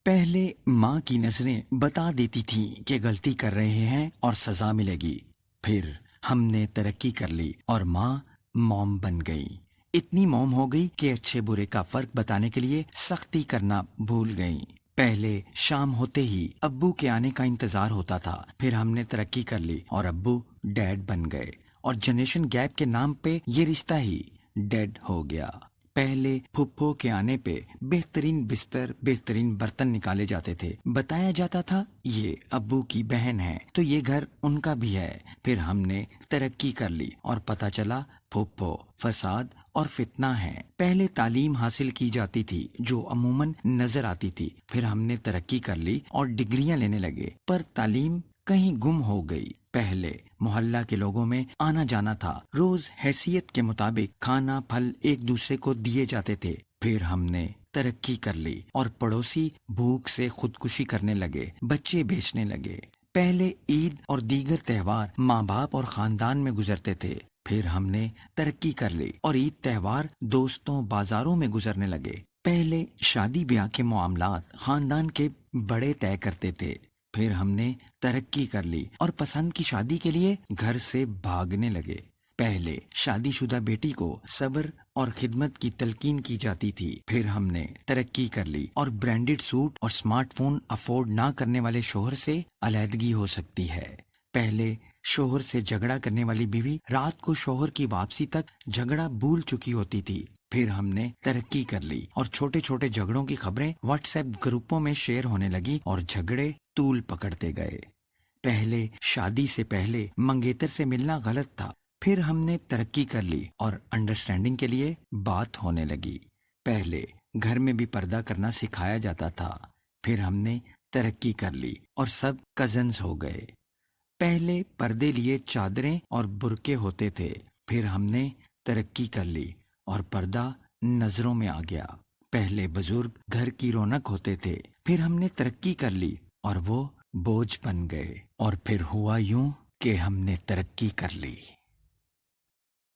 پہلے ماں کی نظریں بتا دیتی تھیں کہ غلطی کر رہے ہیں اور سزا ملے گی۔ پھر ہم نے ترقی کر لی اور ماں موم بن گئی۔ اتنی موم ہو گئی کہ اچھے برے کا فرق بتانے کے لیے سختی کرنا بھول گئیں۔ پہلے شام ہوتے ہی ابو کے آنے کا انتظار ہوتا تھا۔ پھر ہم نے ترقی کر لی اور ابو ڈیڈ بن گئے، اور جنریشن گیپ کے نام پہ یہ رشتہ ہی ڈیڈ ہو گیا۔ پہلے پھپھو کے آنے پہ بہترین بستر، بہترین برتن نکالے جاتے تھے۔ بتایا جاتا تھا یہ ابو کی بہن ہے تو یہ گھر ان کا بھی ہے۔ پھر ہم نے ترقی کر لی اور پتہ چلا پھپھو فساد اور فتنہ ہے۔ پہلے تعلیم حاصل کی جاتی تھی جو عموماً نظر آتی تھی۔ پھر ہم نے ترقی کر لی اور ڈگریاں لینے لگے، پر تعلیم کہیں گم ہو گئی۔ پہلے محلہ کے لوگوں میں آنا جانا تھا، روز حیثیت کے مطابق کھانا پھل ایک دوسرے کو دیے جاتے تھے۔ پھر ہم نے ترقی کر لی اور پڑوسی بھوک سے خودکشی کرنے لگے، بچے بیچنے لگے۔ پہلے عید اور دیگر تہوار ماں باپ اور خاندان میں گزرتے تھے۔ پھر ہم نے ترقی کر لی اور عید تہوار دوستوں بازاروں میں گزرنے لگے۔ پہلے شادی بیاہ کے معاملات خاندان کے بڑے طے کرتے تھے۔ پھر ہم نے ترقی کر لی اور پسند کی شادی کے لیے گھر سے بھاگنے لگے۔ پہلے شادی شدہ بیٹی کو صبر اور خدمت کی تلقین کی جاتی تھی۔ پھر ہم نے ترقی کر لی اور برانڈڈ سوٹ اور سمارٹ فون افورڈ نہ کرنے والے شوہر سے علیحدگی ہو سکتی ہے۔ پہلے شوہر سے جھگڑا کرنے والی بیوی رات کو شوہر کی واپسی تک جھگڑا بھول چکی ہوتی تھی۔ پھر ہم نے ترقی کر لی اور چھوٹے چھوٹے جھگڑوں کی خبریں واٹس ایپ گروپوں میں شیئر ہونے لگی اور جھگڑے طول پکڑتے گئے۔ پہلے شادی سے پہلے منگیتر سے ملنا غلط تھا۔ پھر ہم نے ترقی کر لی اور انڈرسٹینڈنگ کے لیے بات ہونے لگی۔ پہلے گھر میں بھی پردہ کرنا سکھایا جاتا تھا۔ پھر ہم نے ترقی کر لی اور سب کزنز ہو گئے۔ پہلے پردے لیے چادریں اور برقعے ہوتے تھے۔ پھر ہم نے ترقی کر لی اور پردہ نظروں میں آ گیا۔ پہلے بزرگ گھر کی رونق ہوتے تھے۔ پھر ہم نے ترقی کر لی اور وہ بوجھ بن گئے، اور پھر ہوا یوں کہ ہم نے ترقی کر لی۔